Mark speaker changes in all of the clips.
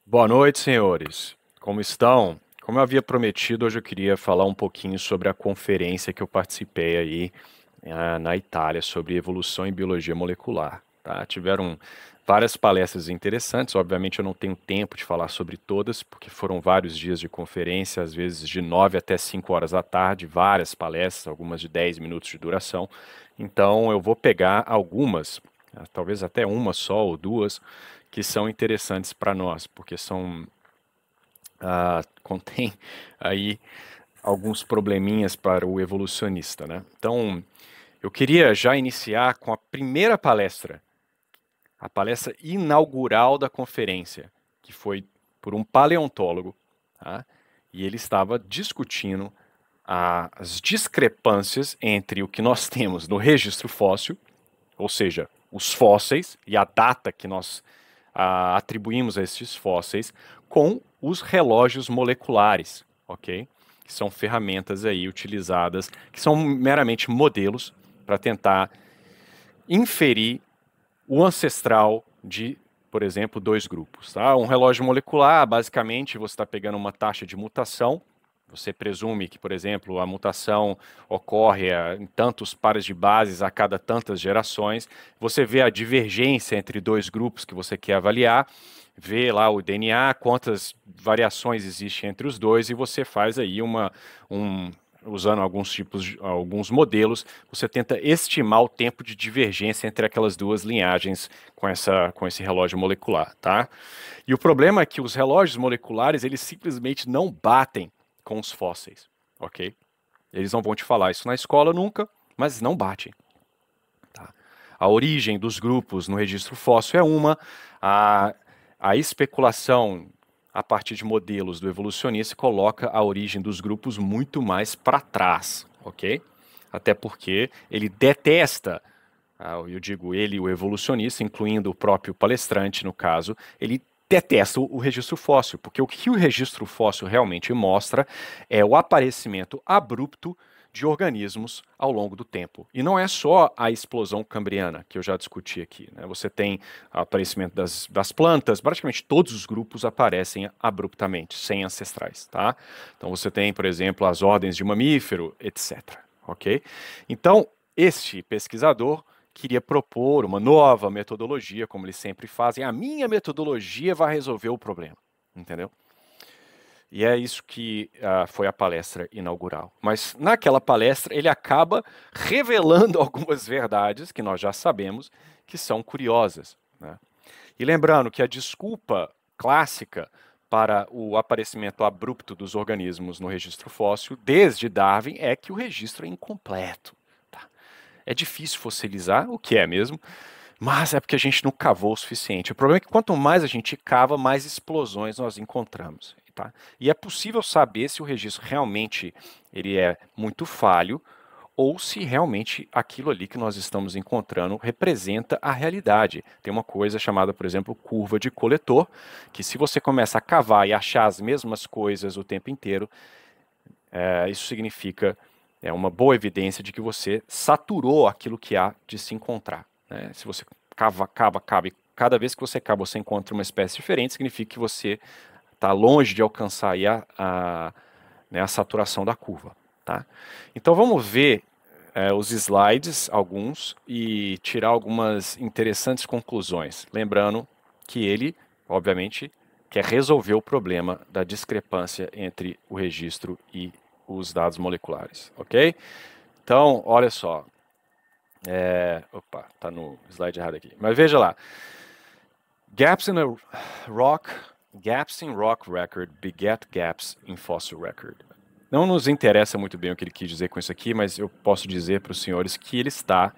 Speaker 1: Boa noite, senhores. Como estão? Como eu havia prometido, hoje eu queria falar um pouquinho sobre a conferência que eu participei aí na Itália sobre evolução e biologia molecular. Tá? Tiveram várias palestras interessantes. Obviamente, eu não tenho tempo de falar sobre todas, porque foram vários dias de conferência, às vezes de 9 até 5 horas da tarde, várias palestras, algumas de 10 minutos de duração. Então, eu vou pegar algumas, talvez até uma só ou duas, que são interessantes para nós, porque contém aí alguns probleminhas para o evolucionista, né? Então, eu queria já iniciar com a primeira palestra, a palestra inaugural da conferência, que foi por um paleontólogo, tá? E ele estava discutindo as discrepâncias entre o que nós temos no registro fóssil, ou seja, os fósseis e a data que nós atribuímos a esses fósseis, com os relógios moleculares, ok? Que são ferramentas aí utilizadas, que são meramente modelos para tentar inferir o ancestral de, por exemplo, dois grupos. Tá? Um relógio molecular, basicamente, você está pegando uma taxa de mutação. Você presume que, por exemplo, a mutação ocorre em tantos pares de bases a cada tantas gerações. Você vê a divergência entre dois grupos que você quer avaliar, vê lá o DNA, quantas variações existem entre os dois, e você faz aí usando alguns modelos, você tenta estimar o tempo de divergência entre aquelas duas linhagens com esse relógio molecular, tá? E o problema é que os relógios moleculares, eles simplesmente não batem com os fósseis, ok? Eles não vão te falar isso na escola nunca, mas não batem. Tá? A origem dos grupos no registro fóssil é uma, a, a especulação a partir de modelos do evolucionista coloca a origem dos grupos muito mais para trás, ok? Até porque ele detesta, eu digo ele, o evolucionista, incluindo o próprio palestrante no caso, ele detesta o registro fóssil, porque o que o registro fóssil realmente mostra é o aparecimento abrupto de organismos ao longo do tempo. E não é só a explosão cambriana, que eu já discuti aqui. Né? Você tem o aparecimento das plantas, praticamente todos os grupos aparecem abruptamente, sem ancestrais. Tá? Então você tem, por exemplo, as ordens de mamífero, etc. Ok? Então, este pesquisador queria propor uma nova metodologia, como eles sempre fazem. A minha metodologia vai resolver o problema, entendeu? E é isso que foi a palestra inaugural. Mas naquela palestra ele acaba revelando algumas verdades que nós já sabemos que são curiosas. Né? E lembrando que a desculpa clássica para o aparecimento abrupto dos organismos no registro fóssil, desde Darwin, é que o registro é incompleto. Tá? É difícil fossilizar, o que é mesmo, mas é porque a gente não cavou o suficiente. O problema é que quanto mais a gente cava, mais explosões nós encontramos. Tá? E é possível saber se o registro realmente ele é muito falho ou se realmente aquilo ali que nós estamos encontrando representa a realidade. Tem uma coisa chamada, por exemplo, curva de coletor, que se você começa a cavar e achar as mesmas coisas o tempo inteiro, isso significa uma boa evidência de que você saturou aquilo que há de se encontrar. Né? Se você cava, e cada vez que você cava você encontra uma espécie diferente, significa que você está longe de alcançar aí né, a saturação da curva. Tá? Então vamos ver os slides, alguns, e tirar algumas interessantes conclusões. Lembrando que ele, obviamente, quer resolver o problema da discrepância entre o registro e os dados moleculares, ok? Então, olha só. Opa, tá no slide errado aqui. Mas veja lá. Gaps in a rock, gaps in rock record beget gaps in fossil record. Não nos interessa muito bem o que ele quis dizer com isso aqui, mas eu posso dizer para os senhores que ele está,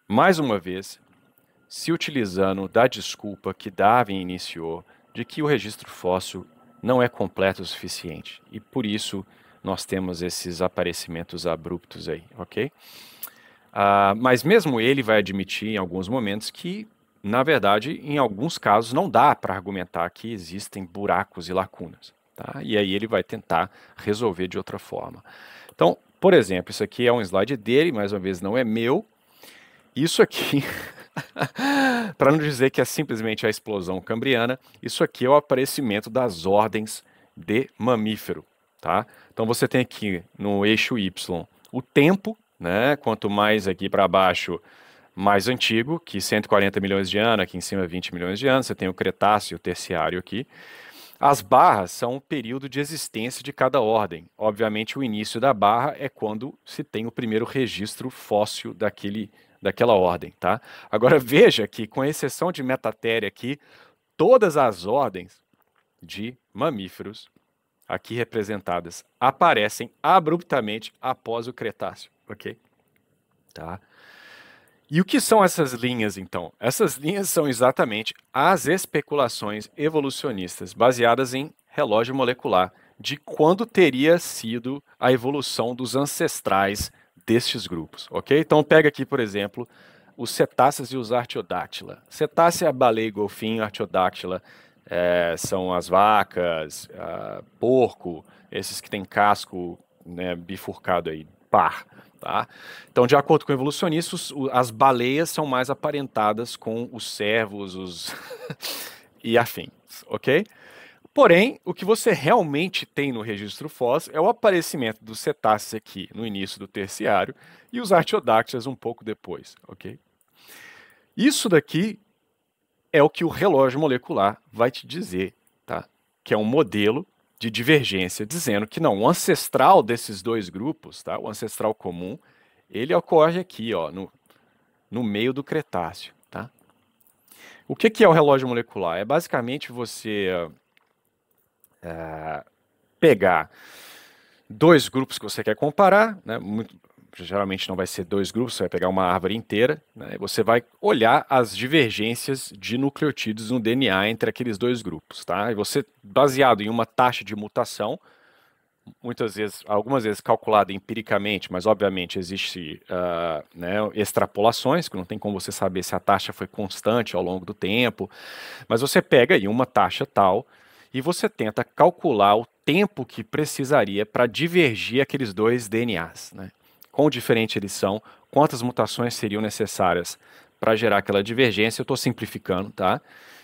Speaker 1: mais uma vez, se utilizando da desculpa que Darwin iniciou de que o registro fóssil não é completo o suficiente. E por isso nós temos esses aparecimentos abruptos aí, ok? Mas mesmo ele vai admitir em alguns momentos que, na verdade, em alguns casos não dá para argumentar que existem buracos e lacunas. Tá? E aí ele vai tentar resolver de outra forma. Então, por exemplo, isso aqui é um slide dele, mais uma vez não é meu. Isso aqui Para não dizer que é simplesmente a explosão cambriana, isso aqui é o aparecimento das ordens de mamífero, tá? Então você tem aqui no eixo Y o tempo, né? Quanto mais aqui para baixo, mais antigo, que 140 milhões de anos, aqui em cima 20 milhões de anos, você tem o Cretáceo e o Terciário aqui. As barras são o período de existência de cada ordem. Obviamente, o início da barra é quando se tem o primeiro registro fóssil daquela ordem, tá? Agora veja que, com exceção de Metatheria aqui, todas as ordens de mamíferos aqui representadas aparecem abruptamente após o Cretáceo, ok? Tá? E o que são essas linhas, então? Essas linhas são exatamente as especulações evolucionistas baseadas em relógio molecular de quando teria sido a evolução dos ancestrais destes grupos, ok? Então pega aqui, por exemplo, os cetáceos e os artiodáctila. Cetácea, baleia e golfinho, artiodáctila são as vacas, porco, esses que têm casco, né, bifurcado aí, par. Tá? Então, de acordo com evolucionistas, as baleias são mais aparentadas com os cervos e afins, ok? Porém, o que você realmente tem no registro fóssil é o aparecimento dos cetáceos aqui no início do terciário e os artiodáctilas um pouco depois, ok? Isso daqui é o que o relógio molecular vai te dizer, tá? Que é um modelo de divergência, dizendo que não, o ancestral desses dois grupos, tá? O ancestral comum, ele ocorre aqui, ó, no meio do Cretáceo, tá? O que é o relógio molecular? É basicamente você pegar dois grupos que você quer comparar, né? Geralmente não vai ser dois grupos, você vai pegar uma árvore inteira, né? Você vai olhar as divergências de nucleotídeos no DNA entre aqueles dois grupos, tá? E você, baseado em uma taxa de mutação, muitas vezes, algumas vezes calculada empiricamente, mas obviamente existe né, extrapolações, que não tem como você saber se a taxa foi constante ao longo do tempo, mas você pega aí uma taxa tal e você tenta calcular o tempo que precisaria para divergir aqueles dois DNAs, né? Quão diferentes eles são, quantas mutações seriam necessárias para gerar aquela divergência, eu estou simplificando, tá?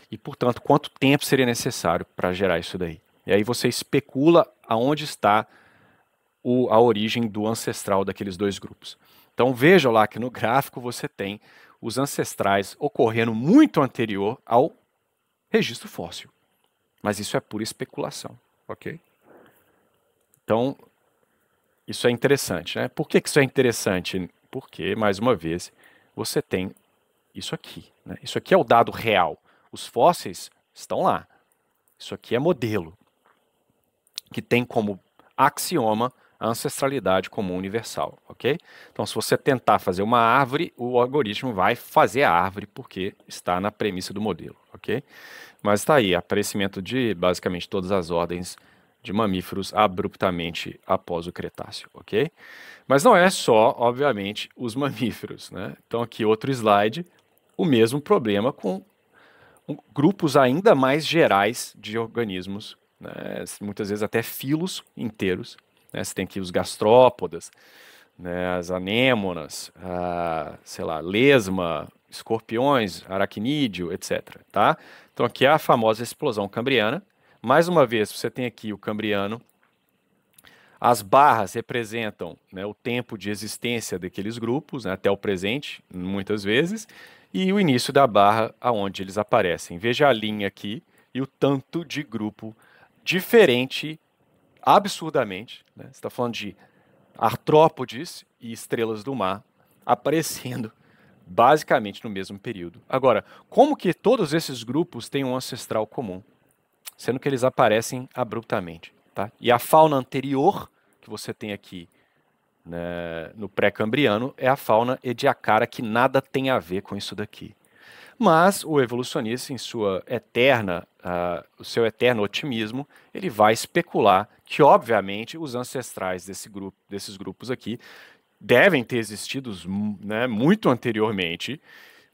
Speaker 1: E, portanto, quanto tempo seria necessário para gerar isso daí. E aí você especula aonde está a origem do ancestral daqueles dois grupos. Então veja lá que no gráfico você tem os ancestrais ocorrendo muito anterior ao registro fóssil. Mas isso é pura especulação, ok? Então, isso é interessante, né? Por que isso é interessante? Porque, mais uma vez, você tem isso aqui, né? Isso aqui é o dado real. Os fósseis estão lá. Isso aqui é modelo, que tem como axioma a ancestralidade comum universal, ok? Então, se você tentar fazer uma árvore, o algoritmo vai fazer a árvore porque está na premissa do modelo, ok? Mas está aí, aparecimento de basicamente todas as ordens de mamíferos abruptamente após o Cretáceo, ok? Mas não é só, obviamente, os mamíferos, né? Então aqui outro slide, o mesmo problema com grupos ainda mais gerais de organismos, né? Muitas vezes até filos inteiros, né? Você tem aqui os gastrópodas, né? As anêmonas, sei lá, lesma, escorpiões, aracnídeo, etc. Tá? Então aqui é a famosa explosão cambriana. Mais uma vez, você tem aqui o cambriano. As barras representam, né, o tempo de existência daqueles grupos, né, até o presente, muitas vezes, e o início da barra aonde eles aparecem. Veja a linha aqui e o tanto de grupo diferente, absurdamente. Né? Você está falando de artrópodes e estrelas do mar aparecendo basicamente no mesmo período. Agora, como que todos esses grupos têm um ancestral comum? Sendo que eles aparecem abruptamente. Tá? E a fauna anterior que você tem aqui, né, no pré-cambriano é a fauna ediacara, que nada tem a ver com isso daqui. Mas o evolucionista, em o seu eterno otimismo, ele vai especular que, obviamente, os ancestrais desses grupos aqui devem ter existido, né, muito anteriormente,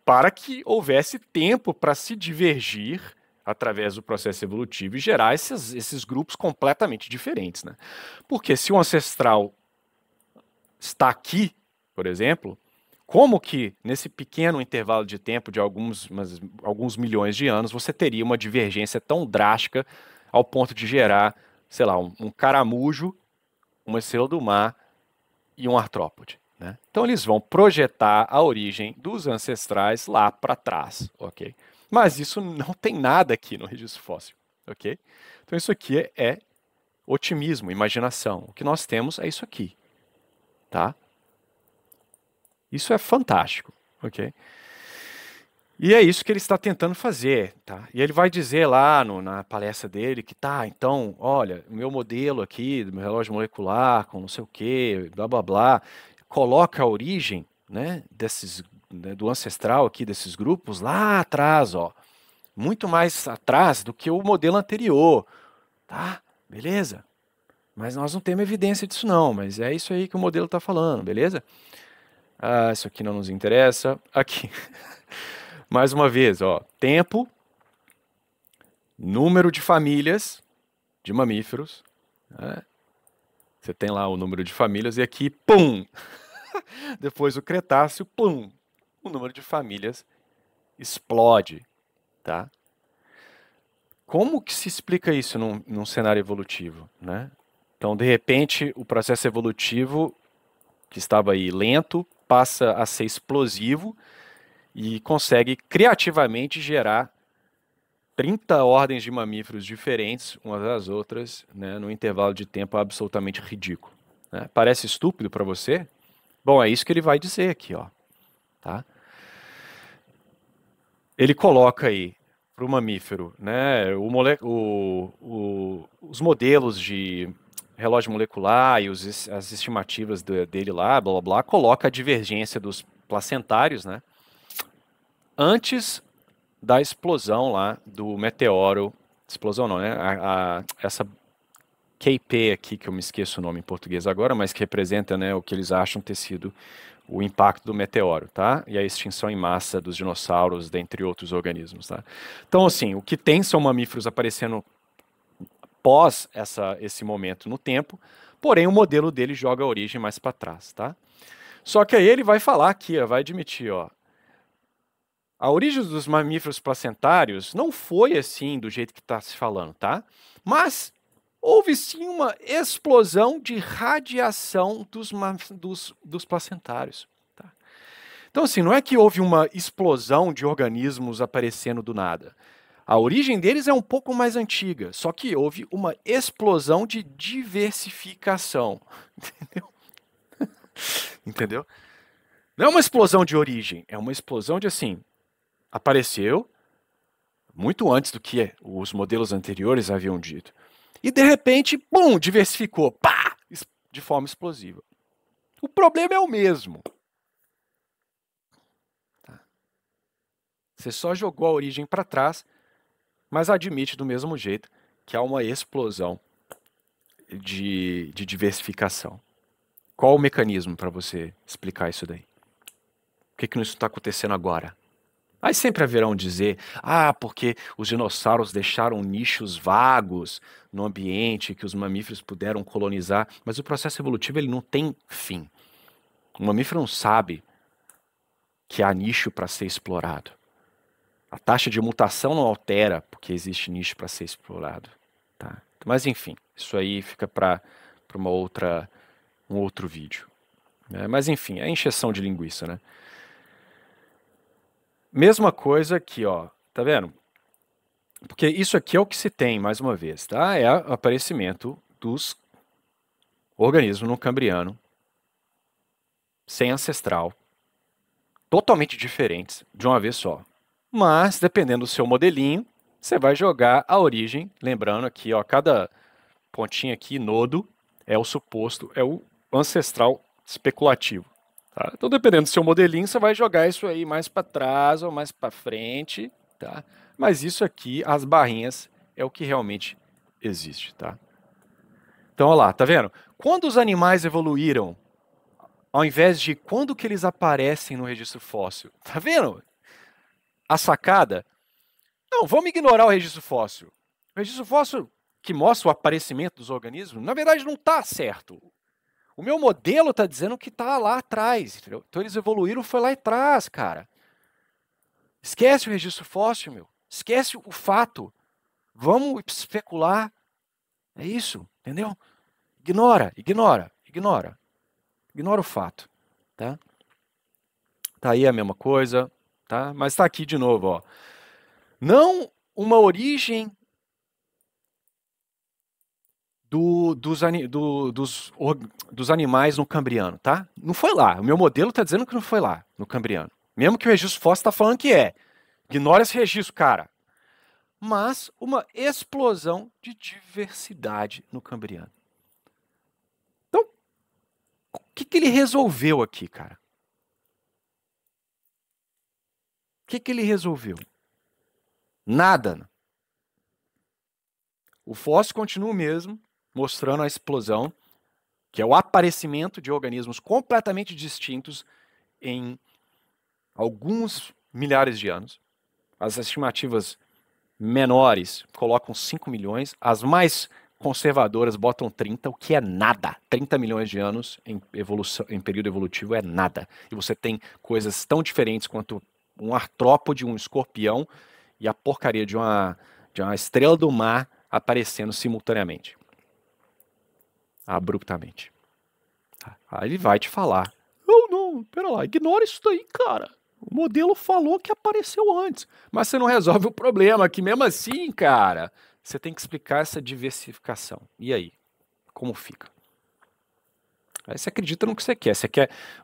Speaker 1: para que houvesse tempo para se divergir através do processo evolutivo e gerar esses grupos completamente diferentes. Né? Porque se o ancestral está aqui, por exemplo, Como que, nesse pequeno intervalo de tempo de alguns milhões de anos, você teria uma divergência tão drástica ao ponto de gerar, sei lá, um caramujo, uma estrela do mar e um artrópode, né? Então eles vão projetar a origem dos ancestrais lá para trás, ok? Mas isso não tem nada aqui no registro fóssil, ok? Então isso aqui é otimismo, imaginação. O que nós temos é isso aqui, tá? Isso é fantástico, ok? E é isso que ele está tentando fazer, tá? E ele vai dizer lá na palestra dele que tá, então, olha, o meu modelo aqui, do meu relógio molecular, com não sei o quê, blá blá blá, coloca a origem, né, do ancestral aqui desses grupos lá atrás, ó, muito mais atrás do que o modelo anterior, tá? Beleza? Mas nós não temos evidência disso não, mas é isso aí que o modelo está falando, beleza? Ah, isso aqui não nos interessa. Aqui. Mais uma vez, ó, tempo, número de famílias de mamíferos, né? Você tem lá o número de famílias e aqui, pum! Depois o Cretáceo, pum! O número de famílias explode, tá? Como que se explica isso num cenário evolutivo, né? Então, de repente, o processo evolutivo, que estava aí lento, passa a ser explosivo e consegue criativamente gerar 30 ordens de mamíferos diferentes, umas das outras, né, num intervalo de tempo absolutamente ridículo, né? Parece estúpido para você? Bom, é isso que ele vai dizer aqui, ó, tá? Ele coloca aí para o mamífero, né, os modelos de relógio molecular e as estimativas dele lá, blá blá blá, coloca a divergência dos placentários, né, antes da explosão lá do meteoro, explosão não, né, essa QP aqui, que eu me esqueço o nome em português agora, mas que representa, né, o que eles acham ter sido o impacto do meteoro, tá? E a extinção em massa dos dinossauros, dentre outros organismos, tá? Então, assim, o que tem são mamíferos aparecendo pós esse momento no tempo, porém o modelo dele joga a origem mais para trás, tá? Só que aí ele vai falar aqui, ó, vai admitir, ó, a origem dos mamíferos placentários não foi assim do jeito que está se falando, tá? Mas houve sim uma explosão de radiação dos placentários. Tá? Então, assim, não é que houve uma explosão de organismos aparecendo do nada. A origem deles é um pouco mais antiga, só que houve uma explosão de diversificação. Entendeu? Entendeu? Não é uma explosão de origem, é uma explosão de assim, apareceu muito antes do que os modelos anteriores haviam dito. E de repente, pum, diversificou, pá, de forma explosiva. O problema é o mesmo. Tá? Você só jogou a origem para trás, mas admite do mesmo jeito que há uma explosão de diversificação. Qual o mecanismo para você explicar isso daí? Por que isso está acontecendo agora? Aí sempre haverão dizer, porque os dinossauros deixaram nichos vagos no ambiente que os mamíferos puderam colonizar, mas o processo evolutivo ele não tem fim. O mamífero não sabe que há nicho para ser explorado. A taxa de mutação não altera porque existe nicho para ser explorado. Tá? Mas enfim, isso aí fica para um outro vídeo. Né? Mas enfim, é encheção de linguiça, né? Mesma coisa aqui, ó, tá vendo? Porque isso aqui é o que se tem, mais uma vez, tá? É o aparecimento dos organismos no Cambriano, sem ancestral, totalmente diferentes, de uma vez só. Mas, dependendo do seu modelinho, você vai jogar a origem, lembrando aqui, ó, cada pontinho aqui, nodo, é o suposto, é o ancestral especulativo. Tá? Então, dependendo do seu modelinho, você vai jogar isso aí mais para trás ou mais para frente, tá? Mas isso aqui, as barrinhas, é o que realmente existe, tá? Então, olha lá, tá vendo? Quando os animais evoluíram, ao invés de quando que eles aparecem no registro fóssil, tá vendo? A sacada? Não, vamos ignorar o registro fóssil. O registro fóssil que mostra o aparecimento dos organismos, na verdade não está certo. O meu modelo está dizendo que está lá atrás, entendeu? Então eles evoluíram, foi lá atrás, cara. Esquece o registro fóssil, meu. Esquece o fato. Vamos especular. É isso, entendeu? Ignora, ignora, ignora. Ignora o fato, tá? Tá aí a mesma coisa, tá? Mas está aqui de novo, ó. Não uma origem dos animais no Cambriano, tá? Não foi lá. O meu modelo está dizendo que não foi lá, no Cambriano. Mesmo que o registro fóssil está falando que é. Ignora esse registro, cara. Mas uma explosão de diversidade no Cambriano. Então, o que ele resolveu aqui, cara? O que ele resolveu? Nada. O fóssil continua o mesmo, mostrando a explosão, que é o aparecimento de organismos completamente distintos em alguns milhares de anos. As estimativas menores colocam 5 milhões, as mais conservadoras botam 30, o que é nada. 30 milhões de anos em evolução, em período evolutivo é nada. E você tem coisas tão diferentes quanto um artrópode, um escorpião e a porcaria de uma estrela do mar aparecendo simultaneamente. Abruptamente. Aí ele vai te falar. Não, pera lá, ignora isso daí, cara. O modelo falou que apareceu antes. Mas você não resolve o problema, que mesmo assim, cara, você tem que explicar essa diversificação. E aí? Como fica? Aí você acredita no que você quer.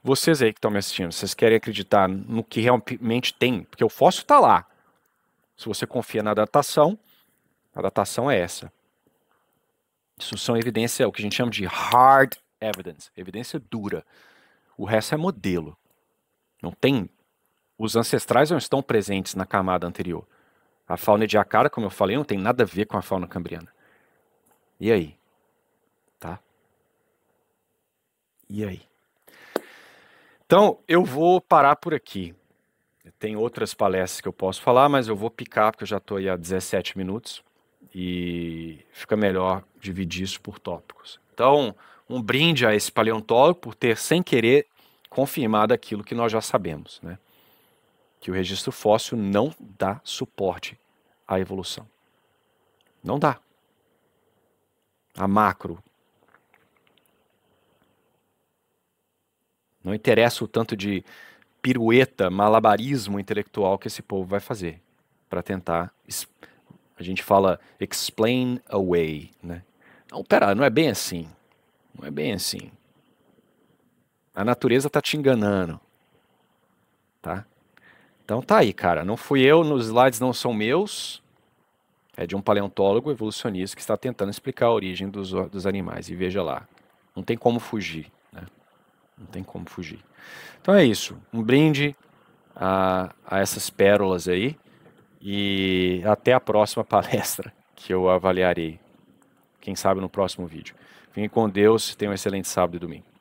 Speaker 1: Vocês aí que estão me assistindo, vocês querem acreditar no que realmente tem? Porque o fóssil está lá. Se você confia na datação, a datação é essa. Isso são evidência, o que a gente chama de hard evidence, evidência dura. O resto é modelo. Não tem. Os ancestrais não estão presentes na camada anterior. A fauna ediacara, como eu falei, não tem nada a ver com a fauna cambriana. E aí? Tá? E aí? Então, eu vou parar por aqui. Tem outras palestras que eu posso falar, mas eu vou picar, porque eu já estou aí há 17 minutos. E fica melhor dividir isso por tópicos. Então, um brinde a esse paleontólogo por ter, sem querer, confirmado aquilo que nós já sabemos, né? Que o registro fóssil não dá suporte à evolução. Não dá. A macro. Não interessa o tanto de pirueta, malabarismo intelectual que esse povo vai fazer para tentar, a gente fala explain away, né? Não, pera, não é bem assim. Não é bem assim. A natureza tá te enganando, tá? Então tá aí, cara. Não fui eu, nos slides não são meus. É de um paleontólogo evolucionista que está tentando explicar a origem dos animais. E veja lá, não tem como fugir, né? Não tem como fugir. Então é isso. Um brinde a essas pérolas aí. E até a próxima palestra que eu avaliarei. Quem sabe no próximo vídeo. Fiquem com Deus. Tenham um excelente sábado e domingo.